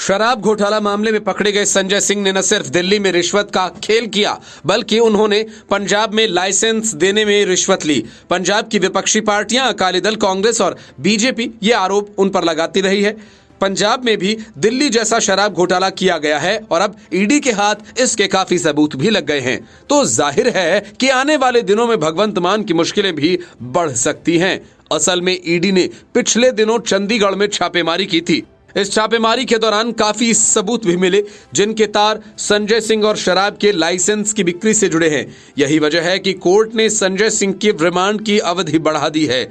शराब घोटाला मामले में पकड़े गए संजय सिंह ने न सिर्फ दिल्ली में रिश्वत का खेल किया, बल्कि उन्होंने पंजाब में लाइसेंस देने में रिश्वत ली। पंजाब की विपक्षी पार्टियां अकाली दल, कांग्रेस और बीजेपी ये आरोप उन पर लगाती रही है। पंजाब में भी दिल्ली जैसा शराब घोटाला किया गया है और अब ईडी के हाथ इसके काफी सबूत भी लग गए हैं। तो जाहिर है कि आने वाले दिनों में भगवंत मान की मुश्किलें भी बढ़ सकती हैं। असल में ईडी ने पिछले दिनों चंडीगढ़ में छापेमारी की थी। इस छापेमारी के दौरान काफी सबूत भी मिले, जिनके तार संजय सिंह और शराब के लाइसेंस की बिक्री से जुड़े हैं। यही वजह है कि कोर्ट ने संजय सिंह की रिमांड की अवधि बढ़ा दी है।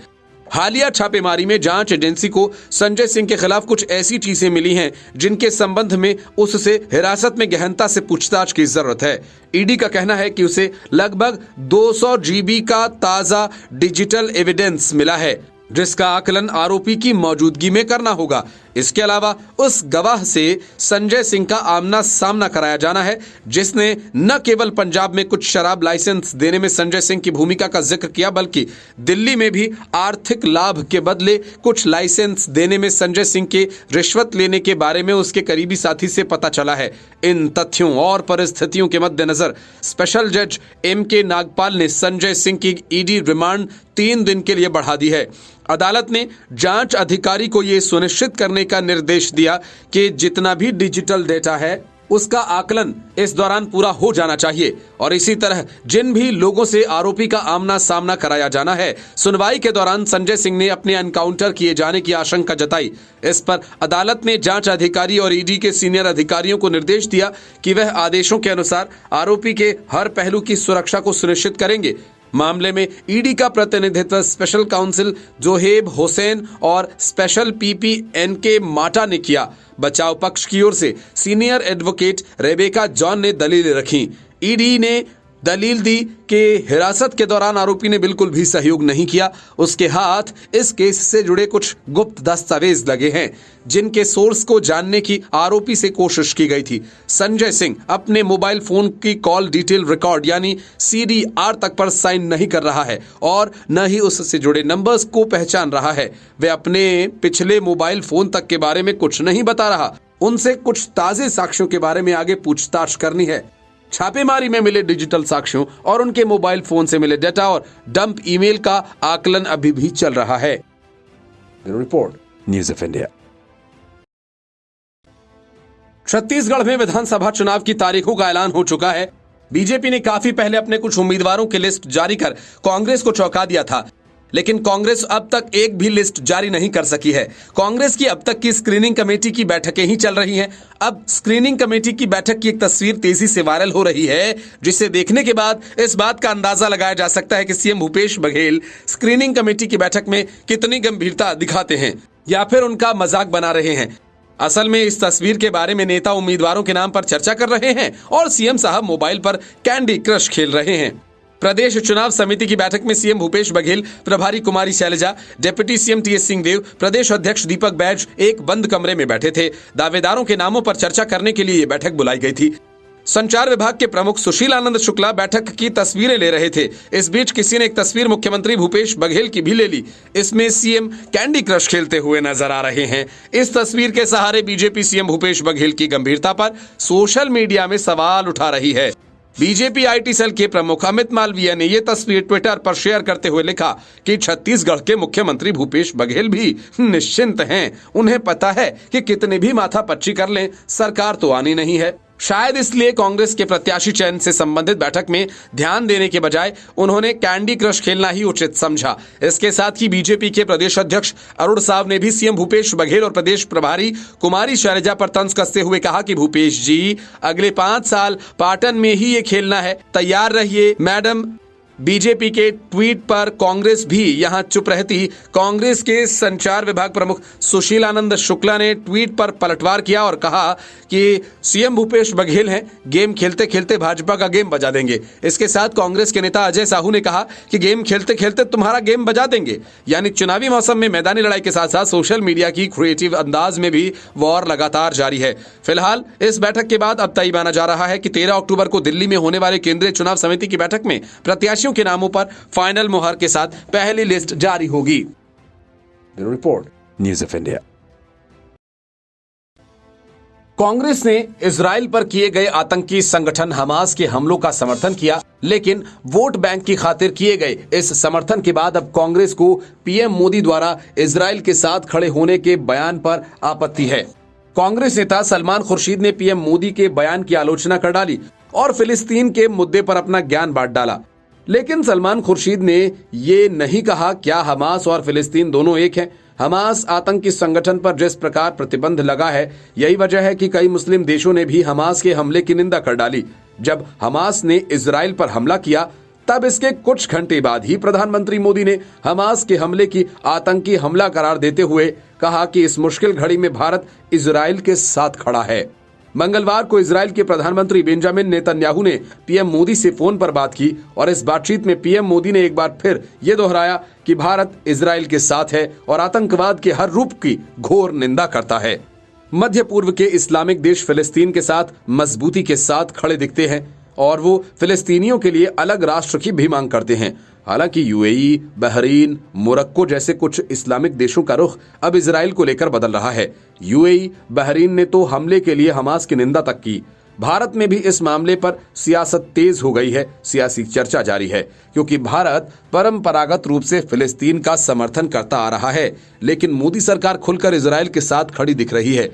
हालिया छापेमारी में जांच एजेंसी को संजय सिंह के खिलाफ कुछ ऐसी चीजें मिली हैं जिनके संबंध में उससे हिरासत में गहनता से पूछताछ की जरूरत है। ईडी का कहना है कि उसे लगभग 200 जीबी का ताजा डिजिटल एविडेंस मिला है, जिसका आकलन आरोपी की मौजूदगी में करना होगा। इसके अलावा उस गवाह से संजय सिंह का आमना सामना कराया जाना है, जिसने न केवल पंजाब में कुछ शराब लाइसेंस देने में संजय सिंह की भूमिका का जिक्र किया, बल्कि दिल्ली में भी आर्थिक लाभ के बदले कुछ लाइसेंस देने में संजय सिंह के रिश्वत लेने के बारे में उसके करीबी साथी से पता चला है। इन तथ्यों और परिस्थितियों के मद्देनजर स्पेशल जज M.K. नागपाल ने संजय सिंह की ईडी रिमांड 3 दिन के लिए बढ़ा दी है। अदालत ने जांच अधिकारी को यह सुनिश्चित करने का निर्देश दिया कि जितना भी डिजिटल डेटा है उसका आकलन इस दौरान पूरा हो जाना चाहिए और इसी तरह जिन भी लोगों से आरोपी का आमना सामना कराया जाना है। सुनवाई के दौरान संजय सिंह ने अपने एनकाउंटर किए जाने की आशंका जताई। इस पर अदालत ने जांच अधिकारी और ईडी के सीनियर अधिकारियों को निर्देश दिया कि वह आदेशों के अनुसार आरोपी के हर पहलू की सुरक्षा को सुनिश्चित करेंगे। मामले में ईडी का प्रतिनिधित्व स्पेशल काउंसिल जोहेब हुसैन और स्पेशल पीपी N.K. माटा ने किया। बचाव पक्ष की ओर से सीनियर एडवोकेट रेबेका जॉन ने दलील रखी। ईडी ने दलील दी कि हिरासत के दौरान आरोपी ने बिल्कुल भी सहयोग नहीं किया। उसके हाथ इस केस से जुड़े कुछ गुप्त दस्तावेज लगे हैं, जिनके सोर्स को जानने की आरोपी से कोशिश की गई थी। संजय सिंह अपने मोबाइल फोन की कॉल डिटेल रिकॉर्ड यानी CDR तक पर साइन नहीं कर रहा है और न ही उससे जुड़े नंबर्स को पहचान रहा है। वह अपने पिछले मोबाइल फोन तक के बारे में कुछ नहीं बता रहा। उनसे कुछ ताजे साक्ष्यों के बारे में आगे पूछताछ करनी है। छापेमारी में मिले डिजिटल साक्ष्यों और उनके मोबाइल फोन से मिले डेटा और डंप ईमेल का आकलन अभी भी चल रहा है। Report news of India. Chhattisgarh में विधानसभा चुनाव की तारीखों का ऐलान हो चुका है। बीजेपी ने काफी पहले अपने कुछ उम्मीदवारों की लिस्ट जारी कर कांग्रेस को चौंका दिया था, लेकिन कांग्रेस अब तक एक भी लिस्ट जारी नहीं कर सकी है। कांग्रेस की अब तक की स्क्रीनिंग कमेटी की बैठकें ही चल रही हैं। अब स्क्रीनिंग कमेटी की बैठक की एक तस्वीर तेजी से वायरल हो रही है, जिसे देखने के बाद इस बात का अंदाजा लगाया जा सकता है कि CM Bhupesh Baghel screening committee की बैठक में कितनी गंभीरता दिखाते हैं या फिर उनका मजाक बना रहे हैं। असल में इस तस्वीर के बारे में नेता उम्मीदवारों के नाम पर चर्चा कर रहे हैं और सीएम साहब मोबाइल पर कैंडी क्रश खेल रहे हैं। प्रदेश चुनाव समिति की बैठक में सीएम भूपेश बघेल, प्रभारी Kumari Selja, deputy CM TS Singhdeo, प्रदेश अध्यक्ष दीपक बैज एक बंद कमरे में बैठे थे। दावेदारों के नामों पर चर्चा करने के लिए यह बैठक बुलाई गई थी। संचार विभाग के प्रमुख सुशील आनंद शुक्ला बैठक की तस्वीरें ले रहे थे। इस बीच किसी ने एक तस्वीर मुख्यमंत्री भूपेश बघेल की भी ले ली। इसमें सीएम कैंडी क्रश खेलते हुए नजर आ रहे हैं। इस तस्वीर के सहारे बीजेपी सीएम भूपेश बघेल की गंभीरता पर सोशल मीडिया में सवाल उठा रही है। बीजेपी IT सेल के प्रमुख अमित मालवीय ने यह तस्वीर ट्विटर पर शेयर करते हुए लिखा कि छत्तीसगढ़ के मुख्यमंत्री भूपेश बघेल भी निश्चिंत हैं। उन्हें पता है कि कितने भी माथापच्ची कर लें, सरकार तो आनी नहीं है। शायद इसलिए कांग्रेस के प्रत्याशी चयन से संबंधित बैठक में ध्यान देने के बजाय उन्होंने कैंडी क्रश खेलना ही उचित समझा। इसके साथ ही बीजेपी के प्रदेश अध्यक्ष अरुण साव ने भी सीएम भूपेश बघेल और प्रदेश प्रभारी कुमारी शैलजा पर तंज कसते हुए कहा कि भूपेश जी, अगले 5 साल पाटन में ही ये खेलना है, तैयार रहिए। मैडम, बीजेपी के ट्वीट पर कांग्रेस भी यहां चुप रहती। कांग्रेस के संचार विभाग प्रमुख सुशील आनंद शुक्ला ने ट्वीट पर पलटवार किया और कहा कि सीएम भूपेश बघेल हैं, गेम खेलते खेलते भाजपा का गेम बजा देंगे। इसके साथ कांग्रेस के नेता अजय साहू ने कहा कि गेम खेलते खेलते तुम्हारा गेम बजा देंगे। यानी चुनावी मौसम में मैदानी लड़ाई के साथ साथ सोशल मीडिया की क्रिएटिव अंदाज में भी वॉर लगातार जारी है। फिलहाल इस बैठक के बाद अब तय माना जा रहा है कि 13 अक्टूबर को दिल्ली में होने वाले केंद्रीय चुनाव समिति की बैठक में प्रत्याशी के नामों पर फाइनल मुहर के साथ पहली लिस्ट जारी होगी। Report news of India. Congress ने इजराइल पर किए गए आतंकी संगठन हमास के हमलों का समर्थन किया, लेकिन वोट बैंक की खातिर किए गए इस समर्थन के बाद अब कांग्रेस को पीएम मोदी द्वारा इजराइल के साथ खड़े होने के बयान पर आपत्ति है। कांग्रेस नेता सलमान खुर्शीद ने पीएम मोदी के बयान की आलोचना कर डाली और फिलिस्तीन के मुद्दे पर अपना ज्ञान बांट डाला। लेकिन सलमान खुर्शीद ने ये नहीं कहा क्या हमास और फिलिस्तीन दोनों एक हैं। हमास आतंकी संगठन पर जिस प्रकार प्रतिबंध लगा है, यही वजह है कि कई मुस्लिम देशों ने भी हमास के हमले की निंदा कर डाली। जब हमास ने इजराइल पर हमला किया, तब इसके कुछ घंटे बाद ही प्रधानमंत्री मोदी ने हमास के हमले की आतंकी हमला करार देते हुए कहा कि इस मुश्किल घड़ी में भारत इजराइल के साथ खड़ा है। मंगलवार को इजराइल के प्रधानमंत्री बेंजामिन नेतन्याहू ने पीएम मोदी से फोन पर बात की और इस बातचीत में पीएम मोदी ने एक बार फिर ये दोहराया कि भारत इजराइल के साथ है और आतंकवाद के हर रूप की घोर निंदा करता है। मध्य पूर्व के इस्लामिक देश फिलिस्तीन के साथ मजबूती के साथ खड़े दिखते हैं और वो फिलिस्तीनियों के लिए अलग राष्ट्र की भी मांग करते हैं। हालांकि यूएई, बहरीन, मोरक्को जैसे कुछ इस्लामिक देशों का रुख अब इजराइल को लेकर बदल रहा है। यूएई, बहरीन ने तो हमले के लिए हमास की निंदा तक की। भारत में भी इस मामले पर सियासत तेज हो गई है, सियासी चर्चा जारी है, क्योंकि भारत परंपरागत रूप से फिलिस्तीन का समर्थन करता आ रहा है, लेकिन मोदी सरकार खुलकर इजराइल के साथ खड़ी दिख रही है।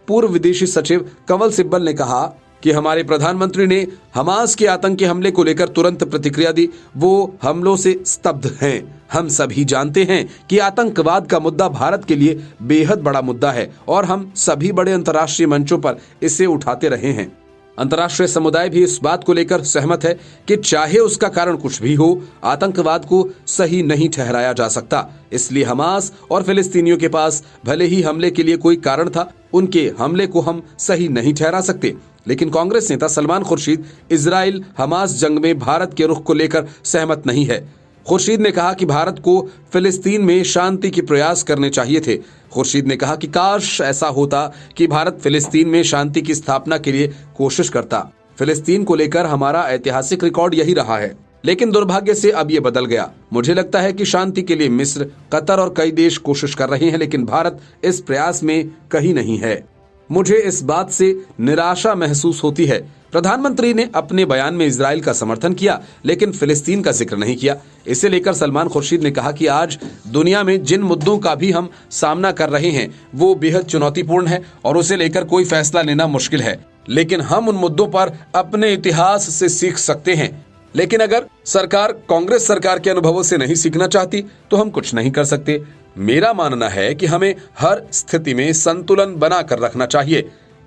पूर्व विदेशी सचिव कंवल सिब्बल ने कहा कि हमारे प्रधानमंत्री ने हमास के आतंकी हमले को लेकर तुरंत प्रतिक्रिया दी। वो हमलों से स्तब्ध हैं। हम सभी जानते हैं कि आतंकवाद का मुद्दा भारत के लिए बेहद बड़ा मुद्दा है और हम सभी बड़े अंतर्राष्ट्रीय मंचों पर इसे उठाते रहे हैं। अंतर्राष्ट्रीय समुदाय भी इस बात को लेकर सहमत है कि चाहे उसका कारण कुछ भी हो, आतंकवाद को सही नहीं ठहराया जा सकता। इसलिए हमास और फिलिस्तीनियों के पास भले ही हमले के लिए कोई कारण था, उनके हमले को हम सही नहीं ठहरा सकते। लेकिन कांग्रेस नेता सलमान खुर्शीद इजराइल हमास जंग में भारत के रुख को लेकर सहमत नहीं है। खुर्शीद ने कहा कि भारत को फिलिस्तीन में शांति के प्रयास करने चाहिए थे। खुर्शीद ने कहा कि काश ऐसा होता कि भारत फिलिस्तीन में शांति की स्थापना के लिए कोशिश करता। फिलिस्तीन को लेकर हमारा ऐतिहासिक रिकॉर्ड यही रहा है, लेकिन दुर्भाग्य से अब ये बदल गया। मुझे लगता है कि शांति के लिए मिस्र, कतर और कई देश कोशिश कर रहे हैं, लेकिन भारत इस प्रयास में कहीं नहीं है। मुझे इस बात से निराशा महसूस होती है। प्रधानमंत्री ने अपने बयान में इजराइल का समर्थन किया, लेकिन फिलिस्तीन का जिक्र नहीं किया। इसे लेकर सलमान खुर्शीद ने कहा कि आज दुनिया में जिन मुद्दों का भी हम सामना कर रहे हैं वो बेहद चुनौतीपूर्ण है और उसे लेकर कोई फैसला लेना मुश्किल है, लेकिन हम उन मुद्दों पर अपने इतिहास से सीख सकते हैं। लेकिन अगर सरकार कांग्रेस सरकार के अनुभवों से नहीं सीखना चाहती तो हम कुछ नहीं कर सकते। मेरा मानना है कि हमें हर स्थिति में संतुलन बनाकर रखना चाहिए।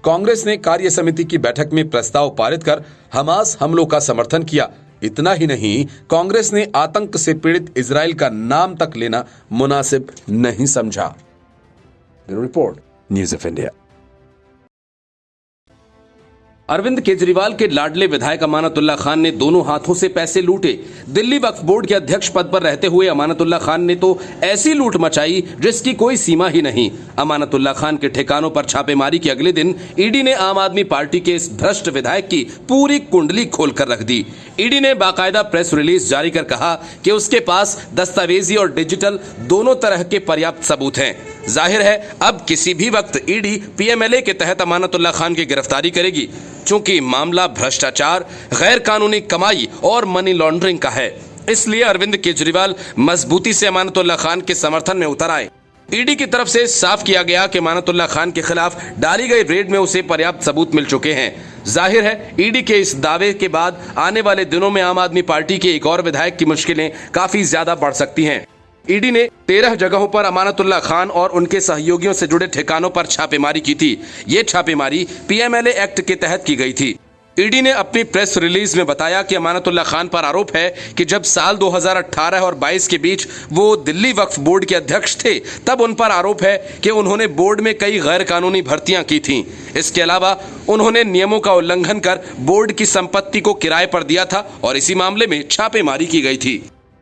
कांग्रेस ने कार्य समिति की बैठक में प्रस्ताव पारित कर हमास हमलों का समर्थन किया। इतना ही नहीं, कांग्रेस ने आतंक से पीड़ित इजराइल का नाम तक लेना मुनासिब नहीं समझा। Bureau report, news of India. Arvind Kejriwal के लाडले विधायक अमानतुल्लाह खान ने दोनों हाथों से पैसे लूटे। दिल्ली वक्फ बोर्ड के अध्यक्ष पद पर रहते हुए अमानतुल्लाह खान ने तो ऐसी लूट मचाई जिसकी कोई सीमा ही नहीं। अमानतुल्लाह खान के ठिकानों पर छापेमारी के अगले दिन ईडी ने आम आदमी पार्टी के इस भ्रष्ट विधायक की पूरी कुंडली खोलकर रख दी। ईडी ने बाकायदा प्रेस रिलीज जारी कर कहा कि उसके पास दस्तावेजी और डिजिटल दोनों तरह के पर्याप्त सबूत हैं। जाहिर है अब किसी भी वक्त ईडी पीएमएलए के तहत अमानतुल्लाह खान की गिरफ्तारी करेगी, चूंकि मामला भ्रष्टाचार, गैर कानूनी कमाई और मनी लॉन्ड्रिंग का है। इसलिए अरविंद केजरीवाल मजबूती से अमानतुल्लाह खान के समर्थन में उतर आए। ईडी की तरफ से साफ किया गया कि अमानतुल्लाह खान के खिलाफ डाली गई रेड में उसे पर्याप्त सबूत मिल चुके हैं। जाहिर है ईडी के इस दावे के बाद आने वाले दिनों में आम आदमी पार्टी के एक और विधायक की मुश्किलें काफी ज्यादा बढ़ सकती हैं। ईडी ने 13 जगहों पर अमानतुल्लाह खान और उनके सहयोगियों से जुड़े ठिकानों पर छापेमारी की थी। ये छापेमारी पीएमएलए एक्ट के तहत की गई थी। ईडी ने अपनी प्रेस रिलीज में बताया कि अमानतुल्लाह खान पर आरोप है कि जब साल 2018 और 22 के बीच वो दिल्ली वक्फ बोर्ड के अध्यक्ष थे, तब उन पर आरोप है कि उन्होंने बोर्ड में कई गैर कानूनी भर्तियां की थीं। इसके अलावा उन्होंने नियमों का उल्लंघन कर बोर्ड की संपत्ति को किराए पर दिया था और इसी मामले में छापेमारी की गई थी।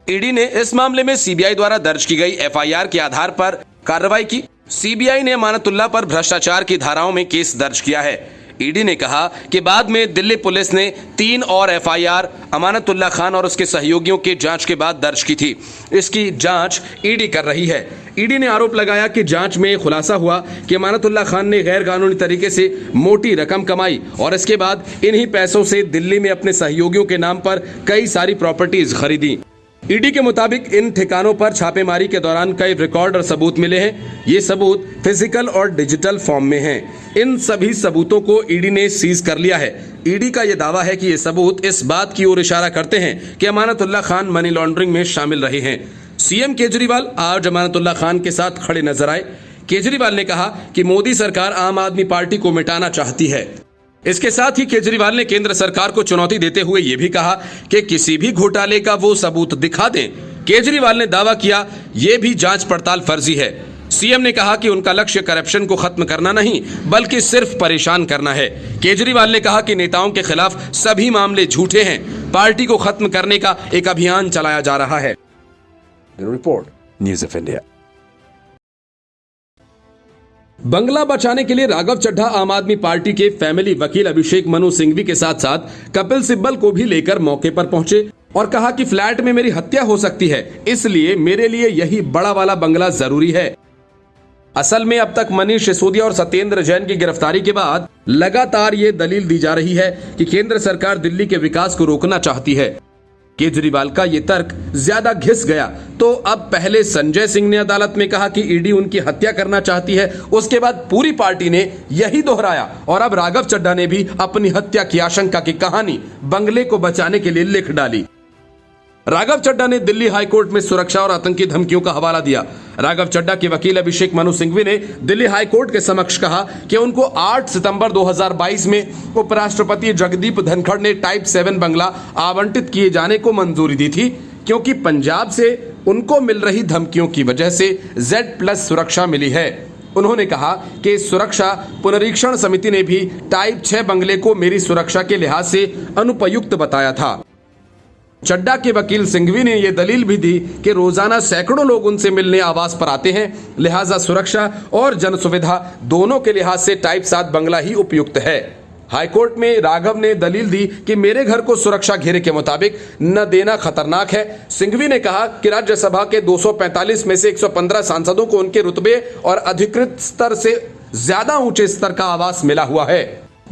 ईडी ने इस मामले में सीबीआई द्वारा दर्ज की गई एफआईआर के आधार पर कार्रवाई की। सीबीआई ने अमानतुल्लाह पर भ्रष्टाचार की धाराओं में केस दर्ज किया है। ईडी ने कहा कि बाद में दिल्ली पुलिस ने 3 और एफआईआर अमानतुल्लाह खान और उसके सहयोगियों के जांच के बाद दर्ज की थी। इसकी जांच ईडी कर रही है। ईडी ने आरोप लगाया कि जांच में खुलासा हुआ कि अमानतुल्लाह खान ने गैर कानूनी तरीके से मोटी रकम कमाई और इसके बाद इन्हीं पैसों से दिल्ली में अपने सहयोगियों के नाम पर कई सारी प्रॉपर्टीज खरीदी। ईडी के मुताबिक इन ठिकानों पर छापेमारी के दौरान कई रिकॉर्ड और सबूत मिले हैं। ये सबूत फिजिकल और डिजिटल फॉर्म में हैं। इन सभी सबूतों को ईडी ने सीज कर लिया है। ईडी का यह दावा है कि ये सबूत इस बात की ओर इशारा करते हैं कि अमानतुल्लाह खान मनी लॉन्ड्रिंग में शामिल रहे हैं। सीएम केजरीवाल आज अमानतुल्लाह खान के साथ खड़े नजर आए। केजरीवाल ने कहा कि मोदी सरकार आम आदमी पार्टी को मिटाना चाहती है। इसके साथ ही केजरीवाल ने केंद्र सरकार को चुनौती देते हुए यह भी कहा कि किसी भी घोटाले का वो सबूत दिखा दें। केजरीवाल ने दावा किया यह भी जांच पड़ताल फर्जी है। सीएम ने कहा कि उनका लक्ष्य करप्शन को खत्म करना नहीं बल्कि सिर्फ परेशान करना है। केजरीवाल ने कहा कि नेताओं के खिलाफ सभी मामले झूठे हैं। पार्टी को खत्म करने का एक अभियान चलाया जा रहा है। Report news of India. बंगला बचाने के लिए राघव चड्ढा आम आदमी पार्टी के फैमिली वकील अभिषेक मनु सिंघवी के साथ साथ कपिल सिब्बल को भी लेकर मौके पर पहुंचे और कहा कि फ्लैट में मेरी हत्या हो सकती है, इसलिए मेरे लिए यही बड़ा वाला बंगला जरूरी है। असल में अब तक मनीष सिसोदिया और सत्येंद्र जैन की गिरफ्तारी के बाद लगातार ये दलील दी जा रही है कि केंद्र सरकार दिल्ली के विकास को रोकना चाहती है। केजरीवाल का ये तर्क ज्यादा घिस गया तो अब पहले संजय सिंह ने अदालत में कहा कि ईडी उनकी हत्या करना चाहती है, उसके बाद पूरी पार्टी ने यही दोहराया और अब राघव चड्ढा ने भी अपनी हत्या की आशंका की कहानी बंगले को बचाने के लिए लिख डाली। राघव चड्ढा ने दिल्ली हाईकोर्ट में सुरक्षा और आतंकी धमकियों का हवाला दिया। राघव चड्ढा के वकील अभिषेक मनु सिंघवी ने दिल्ली हाईकोर्ट के समक्ष कहा कि उनको 8 सितंबर 2022 में उपराष्ट्रपति जगदीप धनखड़ ने टाइप 7 बंगला आवंटित किए जाने को मंजूरी दी थी, क्योंकि पंजाब से उनको मिल रही धमकियों की वजह से Z+ सुरक्षा मिली है। उन्होंने कहा कि सुरक्षा पुनरीक्षण समिति ने भी टाइप 6 बंगले को मेरी सुरक्षा के लिहाज से अनुपयुक्त बताया था। चड्ढा के वकील सिंघवी ने यह दलील भी दी कि रोजाना सैकड़ों लोग उनसे मिलने आवास पर आते हैं, लिहाजा सुरक्षा और जन सुविधा दोनों के लिहाज से टाइप 7 बंगला ही उपयुक्त है। हाईकोर्ट में राघव ने दलील दी कि मेरे घर को सुरक्षा घेरे के मुताबिक न देना खतरनाक है। सिंघवी ने कहा कि राज्यसभा के 245 में से 115 सांसदों को उनके रुतबे और अधिकृत स्तर से ज्यादा ऊंचे स्तर का आवास मिला हुआ है।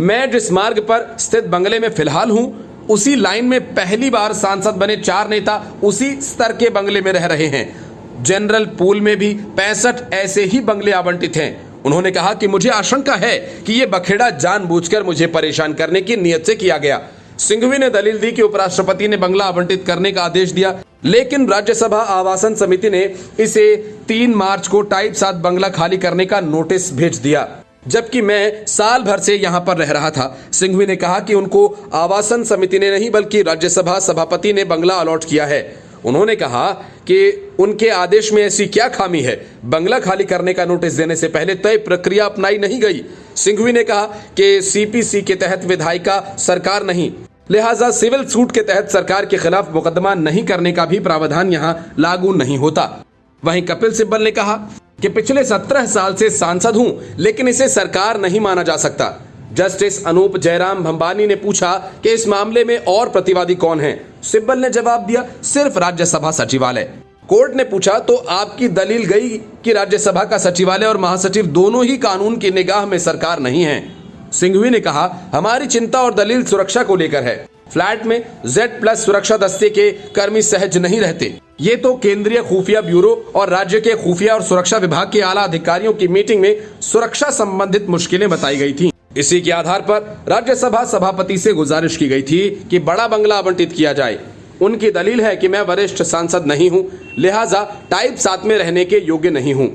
मैं जिस मार्ग पर स्थित बंगले में फिलहाल हूं, उसी लाइन में पहली बार सांसद बने 4 नेता उसी स्तर के बंगले में रह रहे हैं। जनरल पूल में भी 65 ऐसे ही बंगले आवंटित हैं। उन्होंने कहा कि मुझे आशंका है कि यह बखेड़ा जानबूझकर मुझे परेशान करने की नीयत से किया गया। सिंघवी ने दलील दी कि उपराष्ट्रपति ने बंगला आवंटित करने का आदेश दिया, लेकिन राज्यसभा आवासन समिति ने इसे 3 मार्च को टाइप 7 बंगला खाली करने का नोटिस भेज दिया, जबकि मैं साल भर से यहां पर रह रहा था। सिंघवी ने कहा कि उनको आवासन समिति ने नहीं बल्कि राज्यसभा सभापति ने बंगला अलॉट किया है। उन्होंने कहा कि उनके आदेश में ऐसी क्या खामी है, बंगला खाली करने का नोटिस देने से पहले तय प्रक्रिया अपनाई नहीं गई। सिंघवी ने कहा कि सीपीसी के तहत विधायिका सरकार नहीं, लिहाजा सिविल सूट के तहत सरकार के खिलाफ मुकदमा नहीं करने का भी प्रावधान यहां लागू नहीं होता। वहीं कपिल सिब्बल ने कहा कि पिछले 17 साल से सांसद हूं, लेकिन इसे सरकार नहीं माना जा सकता। जस्टिस अनूप जयराम भंबानी ने पूछा कि इस मामले में और प्रतिवादी कौन हैं? सिब्बल ने जवाब दिया, सिर्फ राज्यसभा सचिवालय। कोर्ट ने पूछा तो आपकी दलील गई कि राज्यसभा का सचिवालय और महासचिव दोनों ही कानून की निगाह में सरकार नहीं है। सिंघवी ने कहा, हमारी चिंता और दलील सुरक्षा को लेकर है। फ्लैट में Z+ सुरक्षा दस्ते के कर्मी सहज नहीं रहते। ये तो केंद्रीय खुफिया ब्यूरो और राज्य के खुफिया और सुरक्षा विभाग के आला अधिकारियों की मीटिंग में सुरक्षा संबंधित मुश्किलें बताई गई थी। इसी के आधार पर राज्यसभा सभापति से गुजारिश की गई थी कि बड़ा बंगला आवंटित किया जाए। उनकी दलील है कि मैं वरिष्ठ सांसद नहीं हूं, लिहाजा टाइप 7 में रहने के योग्य नहीं हूं।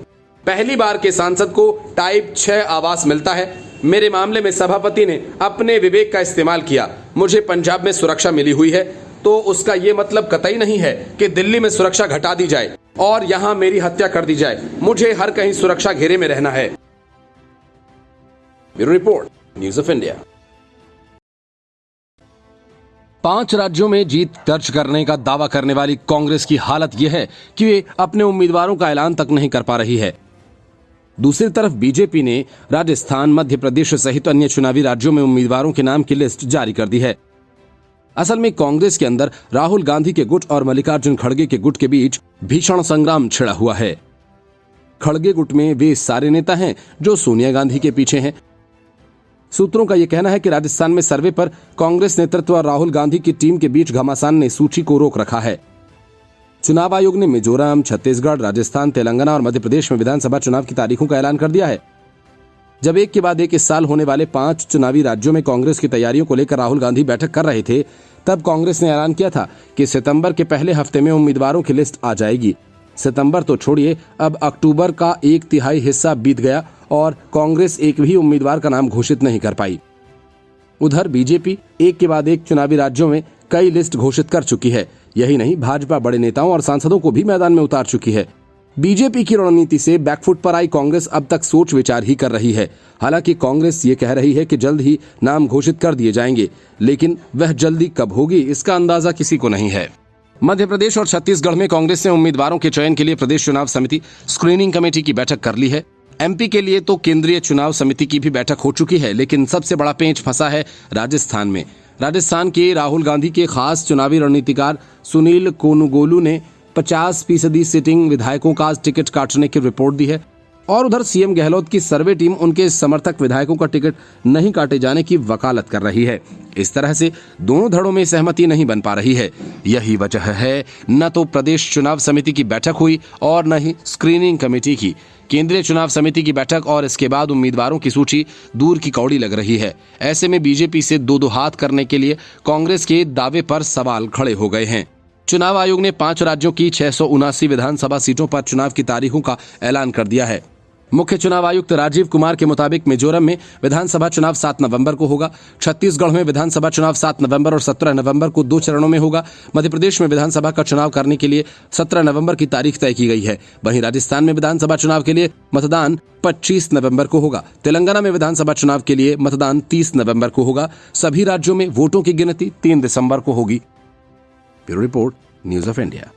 पहली बार के सांसद को टाइप 6 आवास मिलता है। मेरे मामले में सभापति ने अपने विवेक का इस्तेमाल किया। मुझे पंजाब में सुरक्षा मिली हुई है, तो उसका ये मतलब कतई नहीं है कि दिल्ली में सुरक्षा घटा दी जाए और यहां मेरी हत्या कर दी जाए। मुझे हर कहीं सुरक्षा घेरे में रहना है। Bureau report, news of India. 5 राज्यों में जीत दर्ज करने का दावा करने वाली कांग्रेस की हालत यह है कि वे अपने उम्मीदवारों का ऐलान तक नहीं कर पा रही है। दूसरी तरफ बीजेपी ने राजस्थान, मध्य प्रदेश सहित अन्य चुनावी राज्यों में उम्मीदवारों के नाम की लिस्ट जारी कर दी है। असल में कांग्रेस के अंदर राहुल गांधी के गुट और मल्लिकार्जुन खड़गे के गुट के बीच भीषण संग्राम छिड़ा हुआ है। खड़गे गुट में वे सारे नेता हैं जो सोनिया गांधी के पीछे हैं। सूत्रों का यह कहना है कि राजस्थान में सर्वे पर कांग्रेस नेतृत्व और राहुल गांधी की टीम के बीच घमासान ने सूची को रोक रखा है। चुनाव आयोग ने मिजोरम, छत्तीसगढ़, राजस्थान, तेलंगाना और मध्य प्रदेश में विधानसभा चुनाव की तारीखों का ऐलान कर दिया है। जब एक के बाद एक इस साल होने वाले 5 चुनावी राज्यों में कांग्रेस की तैयारियों को लेकर राहुल गांधी बैठक कर रहे थे, तब कांग्रेस ने ऐलान किया था कि सितंबर के पहले हफ्ते में उम्मीदवारों की लिस्ट आ जाएगी। सितंबर तो छोड़िए, अब अक्टूबर का 1/3 हिस्सा बीत गया और कांग्रेस एक भी उम्मीदवार का नाम घोषित नहीं कर पाई। उधर बीजेपी एक के बाद एक चुनावी राज्यों में कई लिस्ट घोषित कर चुकी है। यही नहीं, भाजपा बड़े नेताओं और सांसदों को भी मैदान में उतार चुकी है। बीजेपी की रणनीति से बैकफुट पर आई कांग्रेस अब तक सोच विचार ही कर रही है। हालांकि कांग्रेस ये कह रही है कि जल्द ही नाम घोषित कर दिए जाएंगे, लेकिन वह जल्दी कब होगी इसका अंदाजा किसी को नहीं है। मध्य प्रदेश और छत्तीसगढ़ में कांग्रेस ने उम्मीदवारों के चयन के लिए प्रदेश चुनाव समिति स्क्रीनिंग कमेटी की बैठक कर ली है। एमपी के लिए तो केंद्रीय चुनाव समिति की भी बैठक हो चुकी है, लेकिन सबसे बड़ा पेंच फंसा है राजस्थान में। राजस्थान के राहुल गांधी के खास चुनावी रणनीतिकार सुनील कोनुगोलू ने 50% सिटिंग विधायकों का टिकट काटने की रिपोर्ट दी है और उधर सीएम गहलोत की सर्वे टीम उनके समर्थक विधायकों का टिकट नहीं काटे जाने की वकालत कर रही है। इस तरह से दोनों धड़ों में सहमति नहीं बन पा रही है। यही वजह है न तो प्रदेश चुनाव समिति की बैठक हुई और न ही स्क्रीनिंग कमेटी की। केंद्रीय चुनाव समिति की बैठक और इसके बाद उम्मीदवारों की सूची दूर की कौड़ी लग रही है। ऐसे में बीजेपी से दो हाथ करने के लिए कांग्रेस के दावे पर सवाल खड़े हो गए हैं। चुनाव आयोग ने 5 राज्यों की 679 विधानसभा सीटों पर चुनाव की तारीखों का ऐलान कर दिया है। मुख्य चुनाव आयुक्त राजीव कुमार के मुताबिक मिजोरम में विधानसभा चुनाव 7 नवंबर को होगा। छत्तीसगढ़ में विधानसभा चुनाव 7 नवंबर और 17 नवंबर को 2 चरणों में होगा। मध्य प्रदेश में विधानसभा का चुनाव करने के लिए 17 नवंबर की तारीख तय की गई है। वहीं राजस्थान में विधानसभा चुनाव के लिए मतदान 25 नवंबर को होगा। तेलंगाना में विधानसभा चुनाव के लिए मतदान 30 नवंबर को होगा। सभी राज्यों में वोटों की गिनती 3 दिसंबर को होगी। Bureau report, news of India.